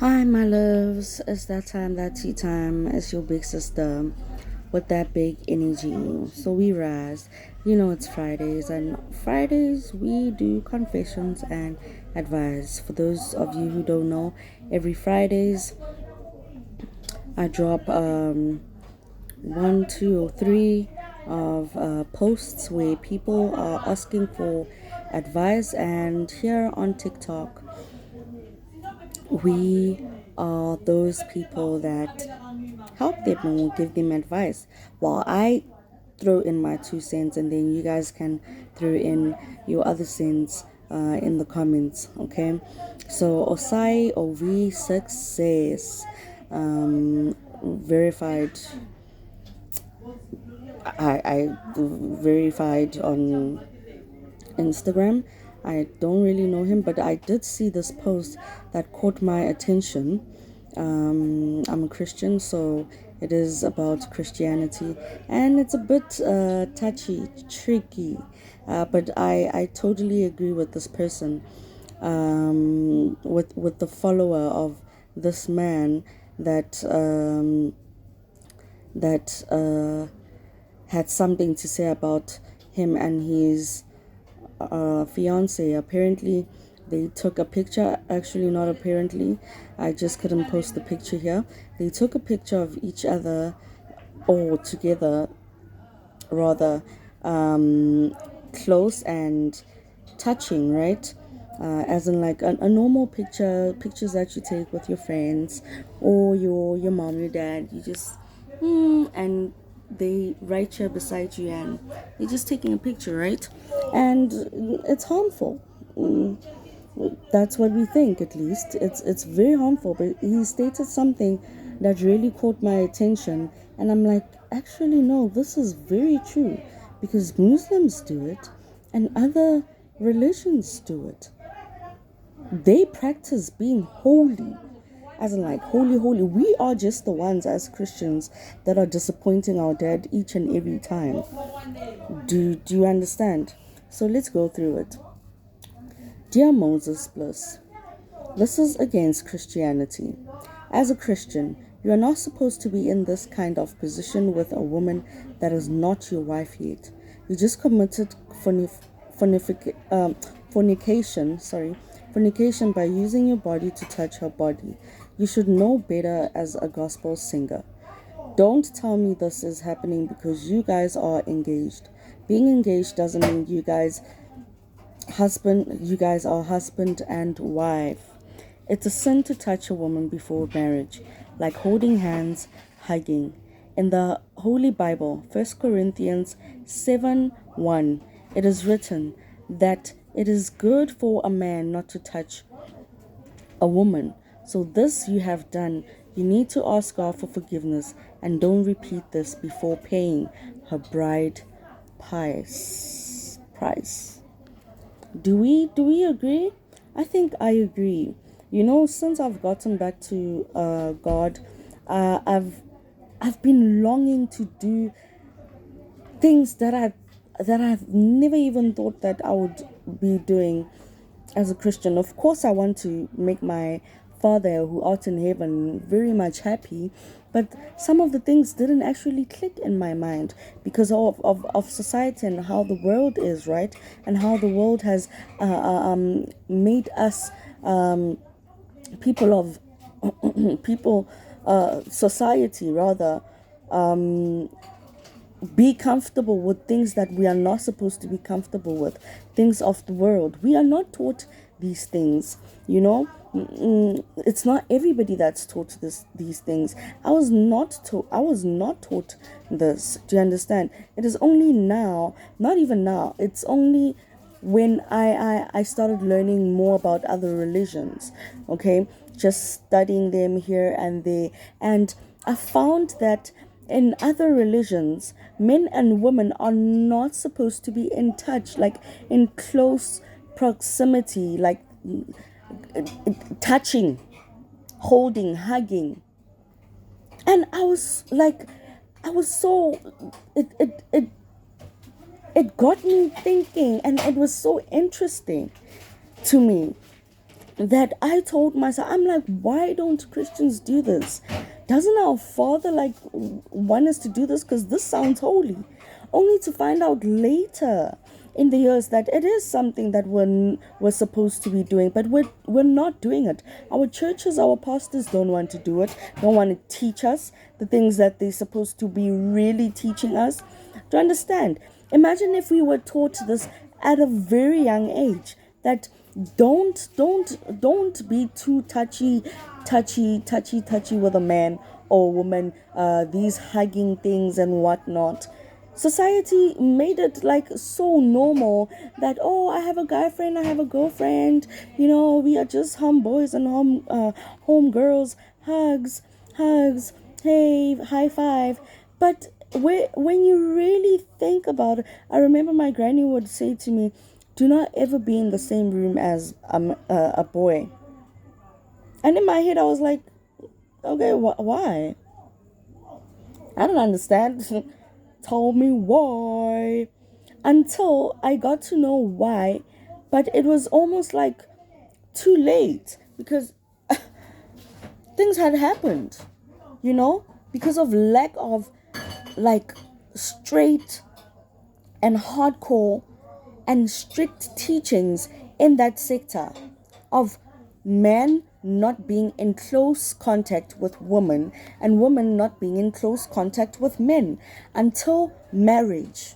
Hi, my loves. It's that time, that tea time. It's your big sister with that big energy. So we rise. You know, it's Fridays, and Fridays we do confessions and advice. For those of you who don't know, every Fridays I drop one, two, or three of posts where people are asking for advice, and here on TikTok we are those people that help them or give them advice. While I throw in my 2 cents, and then you guys can throw in your other cents in the comments. Okay, so Osai Ovi success verified. I verified on Instagram. I don't really know him, but I did see this post that caught my attention. I'm a Christian, so it is about Christianity, and it's a bit touchy, tricky. But I totally agree with this person, with the follower of this man that had something to say about him and his fiance. Apparently, they took a picture. Actually, not apparently. I just couldn't post the picture here. They took a picture of each other, or together, rather, close and touching, right? As in like a normal pictures that you take with your friends or your mom, your dad. You just and they right here beside you, and you're just taking a picture, right? And it's harmful. That's what we think, at least. It's very harmful. But he stated something that really caught my attention, and I'm like, actually, no, this is very true, because Muslims do it, and other religions do it. They practice being holy, as in like holy, holy. We are just the ones as Christians that are disappointing our dad each and every time. Do you understand? So let's go through it. Dear Moses Bliss, this is against Christianity. As a Christian, you are not supposed to be in this kind of position with a woman that is not your wife yet. You just committed fornication, fornication by using your body to touch her body. You should know better as a gospel singer. Don't tell me this is happening because you guys are engaged. Being engaged doesn't mean you guys are husband and wife. It's a sin to touch a woman before marriage, like holding hands, hugging. In the Holy Bible, 1 Corinthians 7:1, it is written that it is good for a man not to touch a woman. So this you have done. You need to ask God for forgiveness, and don't repeat this before paying her bride price. Do we agree? I think I agree. You know, since I've gotten back to God, I've been longing to do things that I've never even thought that I would be doing as a Christian. Of course, I want to make my Father who art in heaven very much happy, but some of the things didn't actually click in my mind because of society and how the world is, right? And how the world has made us people of people society rather be comfortable with things that we are not supposed to be comfortable with, things of the world. We are not taught these things, you know. It's not everybody that's taught these things. I was not taught this. Do you understand? It is only now, not even now, it's only when I started learning more about other religions, okay, just studying them here and there, and I found that in other religions, men and women are not supposed to be in touch, like in close proximity, like touching, holding, hugging. And I was like, I was so, it got me thinking, and it was so interesting to me. that I told myself, I'm like, why don't Christians do this? Doesn't our Father like want us to do this? Because this sounds holy. Only to find out later in the years that it is something that we're supposed to be doing, but we're not doing it. Our churches, our pastors don't want to do it, don't want to teach us the things that they're supposed to be really teaching us. To understand, imagine if we were taught this at a very young age, that don't be too touchy with a man or woman, these hugging things and whatnot. Society made it like so normal that, oh, I have a guy friend, I have a girlfriend, we are just homeboys and home girls, hugs, hey, high five. But when you really think about it, I remember my granny would say to me, do not ever be in the same room as a boy. And in my head, I was like, okay, why? I don't understand. Told me why. Until I got to know why. But it was almost like too late, because things had happened, because of lack of like straight and hardcore and strict teachings in that sector of men not being in close contact with women and women not being in close contact with men until marriage.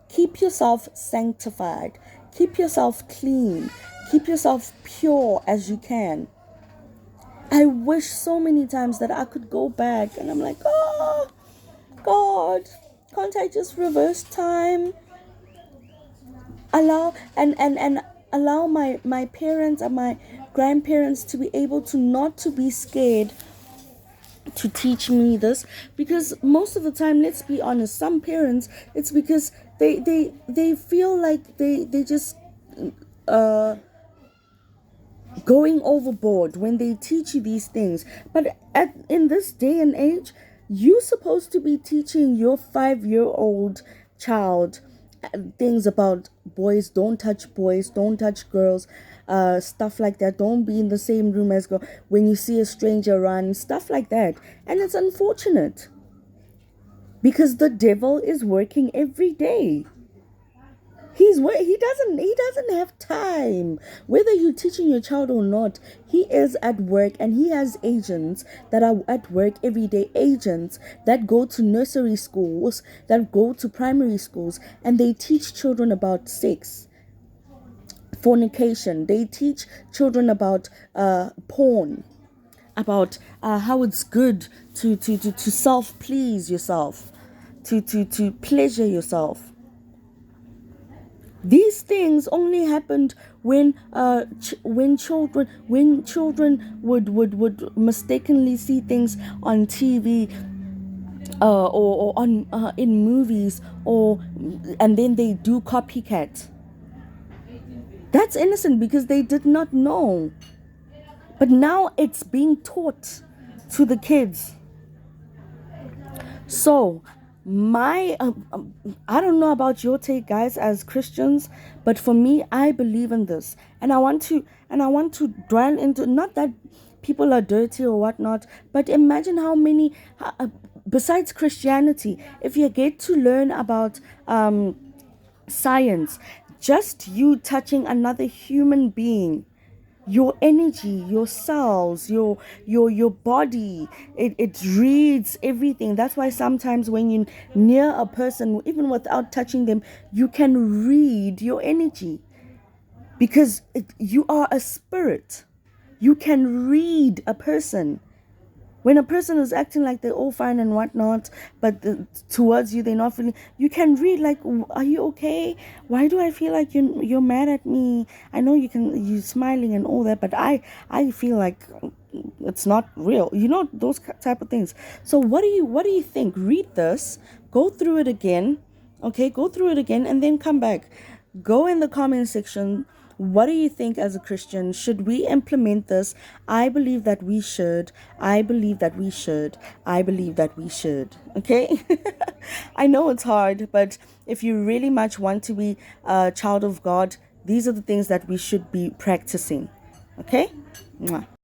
Keep yourself sanctified. Keep yourself clean. Keep yourself pure as you can. I wish so many times that I could go back, and I'm like, oh, God, can't I just reverse time? Allow and allow my parents and my grandparents to be able to not to be scared to teach me this, because most of the time, let's be honest, some parents, it's because they feel like they just going overboard when they teach you these things. But in this day and age, you're supposed to be teaching your 5-year-old child things about boys. Don't touch boys, don't touch girls, stuff like that. Don't be in the same room as girl. When you see a stranger, run, stuff like that. And it's unfortunate, because the devil is working every day. He doesn't have time. Whether you're teaching your child or not, he is at work, and he has agents that are at work every day. Agents that go to nursery schools, that go to primary schools, and they teach children about sex, fornication. They teach children about porn, about how it's good to self please yourself, to pleasure yourself. These things only happened when children would mistakenly see things on TV, or on in movies, and then they do copycat. That's innocent because they did not know. But now it's being taught to the kids. So my I don't know about your take, guys, as Christians, but for me, I believe in this, and I want to dwell into, not that people are dirty or whatnot, but imagine how many besides Christianity, if you get to learn about science, just you touching another human being, your energy, your cells, your body, it reads everything. That's why sometimes when you're near a person, even without touching them, you can read your energy, because you are a spirit. You can read a person. When a person is acting like they're all fine and whatnot, but towards you, they're not feeling, you can read, like, are you okay? Why do I feel like you're mad at me? I know you're smiling and all that, but I feel like it's not real. Those type of things. So what do you think? Read this, go through it again. Okay, go through it again and then come back. Go in the comment section. What do you think as a Christian? Should we implement this? I believe that we should. I believe that we should. I believe that we should. Okay? I know it's hard, but if you really much want to be a child of God, these are the things that we should be practicing. Okay. Mwah.